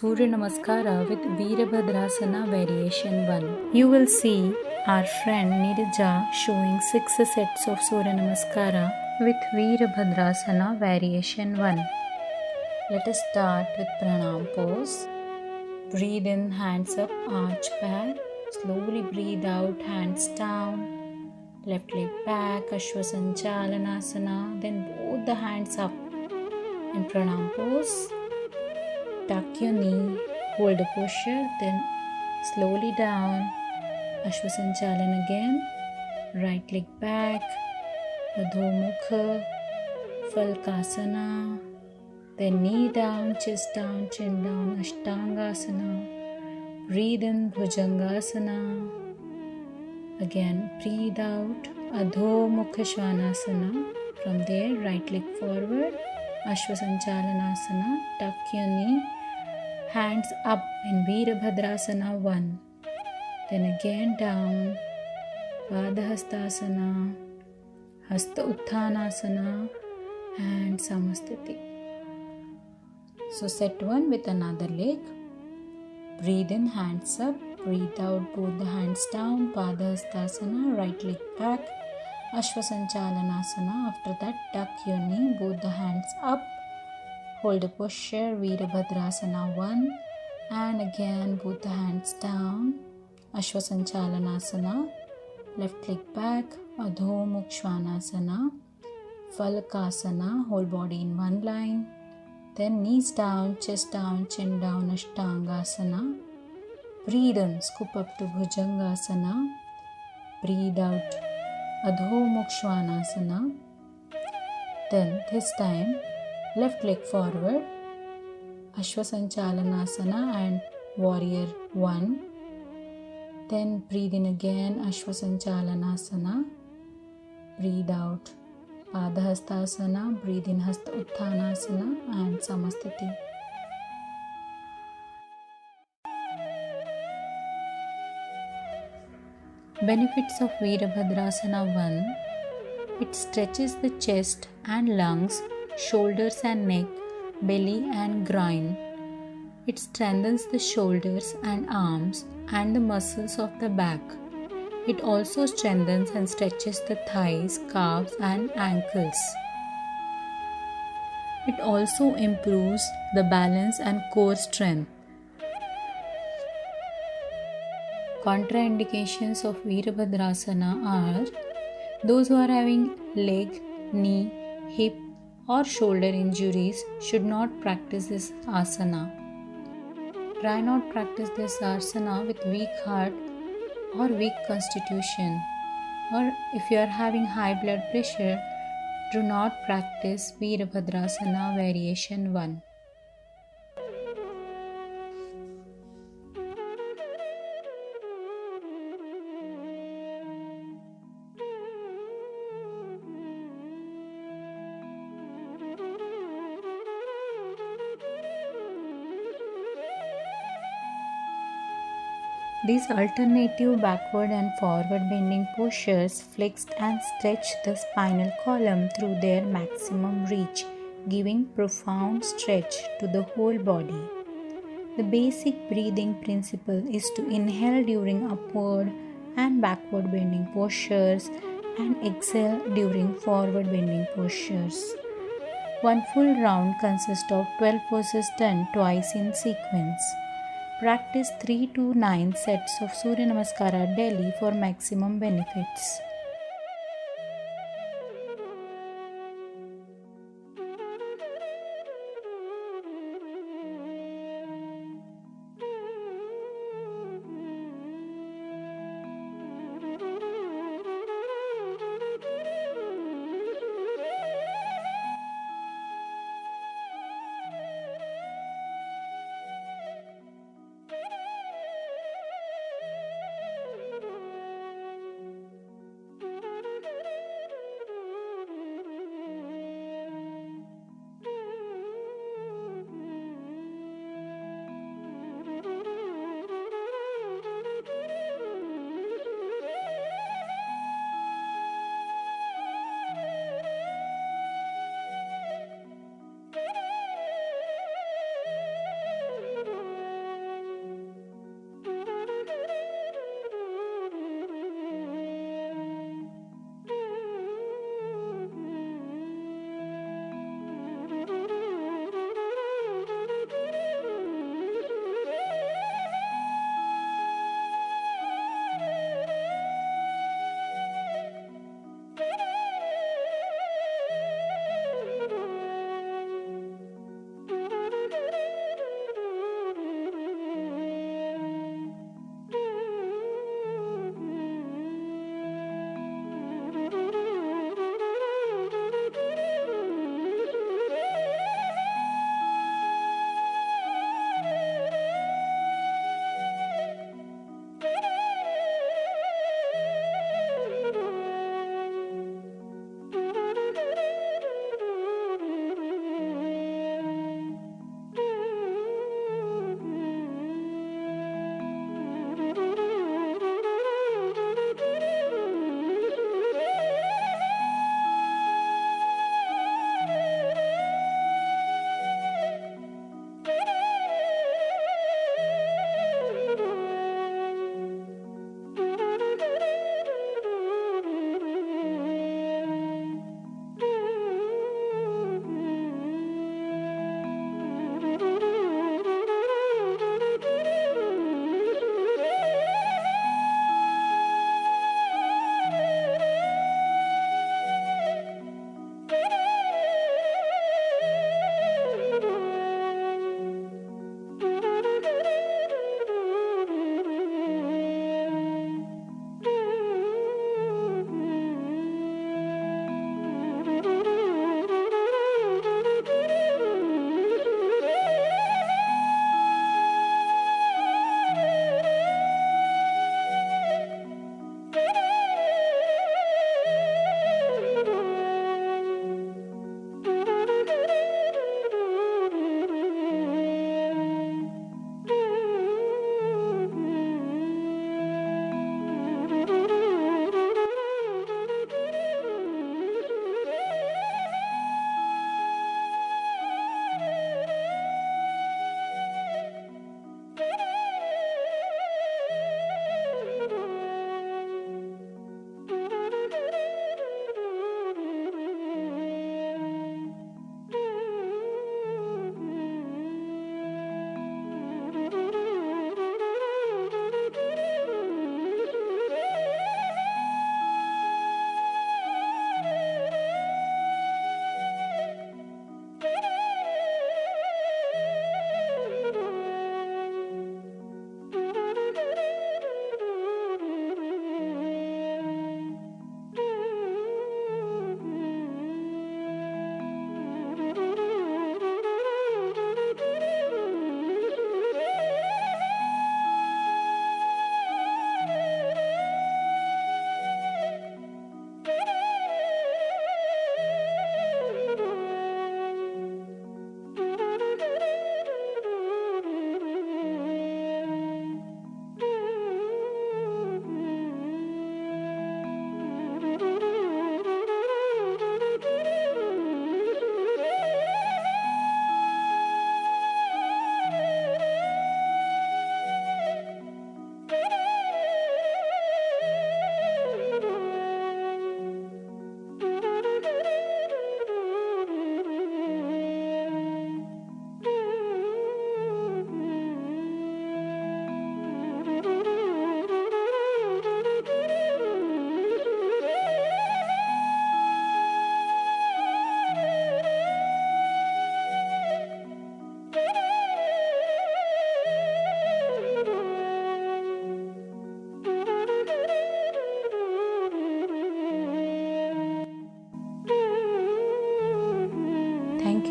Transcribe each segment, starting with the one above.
Surya Namaskara with Veerabhadrasana Variation 1. You will see our friend Neeraja showing 6 sets of Surya Namaskara with Veerabhadrasana Variation 1. Let us start with Pranam pose. Breathe in, hands up, arch back. Slowly breathe out, hands down. Left leg back, Ashwasanchalanasana. Then both the hands up in Pranam pose. Tuck your knee, hold the posture, then slowly down. Ashwasanchalan again. Right leg back, Adho Mukha, Falkasana. Then knee down, chest down, chin down, Ashtangasana. Breathe in, Bhujangasana. Again, breathe out, Adho Mukha Svanasana. From there, right leg forward, Ashwasanchalanasana. Tuck your knee, hands up in Veerabhadrasana 1. Then again down, Padahastasana, Hasta Utthanasana, and Samastiti. So set one with another leg. Breathe in, hands up. Breathe out, both the hands down. Padahastasana, right leg back. Ashwasanchalanasana. After that, tuck your knee, both the hands up. Hold the posture, Veerabhadrasana 1. And again, both the hands down. Ashwasanchalanasana. Left leg back. Adho Mukha Svanasana. Falakasana. Whole body in one line. Then knees down, chest down, chin down, Ashtangasana. Breathe in, scoop up to Bhujangasana. Breathe out, Adho Mukha Svanasana. Then this time, left leg forward, Ashwasanchalanasana and Warrior 1. Then breathe in again, Ashwasanchalanasana. Breathe out, Padahastasana. Breathe in, Hasta Utthanasana and Samastiti. Benefits of Veerabhadrasana 1. It stretches the chest and lungs, shoulders and neck, belly and groin. It strengthens the shoulders and arms and the muscles of the back. It also strengthens and stretches the thighs, calves and ankles. It also improves the balance and core strength. Contraindications of Veerabhadrasana are: those who are having leg, knee, hip or shoulder injuries should not practice this asana. Try not practice this asana with weak heart or weak constitution. Or if you are having high blood pressure, do not practice Veerabhadrasana Variation 1. These alternative backward and forward bending postures flex and stretch the spinal column through their maximum reach, giving profound stretch to the whole body. The basic breathing principle is to inhale during upward and backward bending postures and exhale during forward bending postures. One full round consists of 12 poses done twice in sequence. Practice 3 to 9 sets of Surya Namaskara daily for maximum benefits.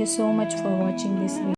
you so much for watching this video.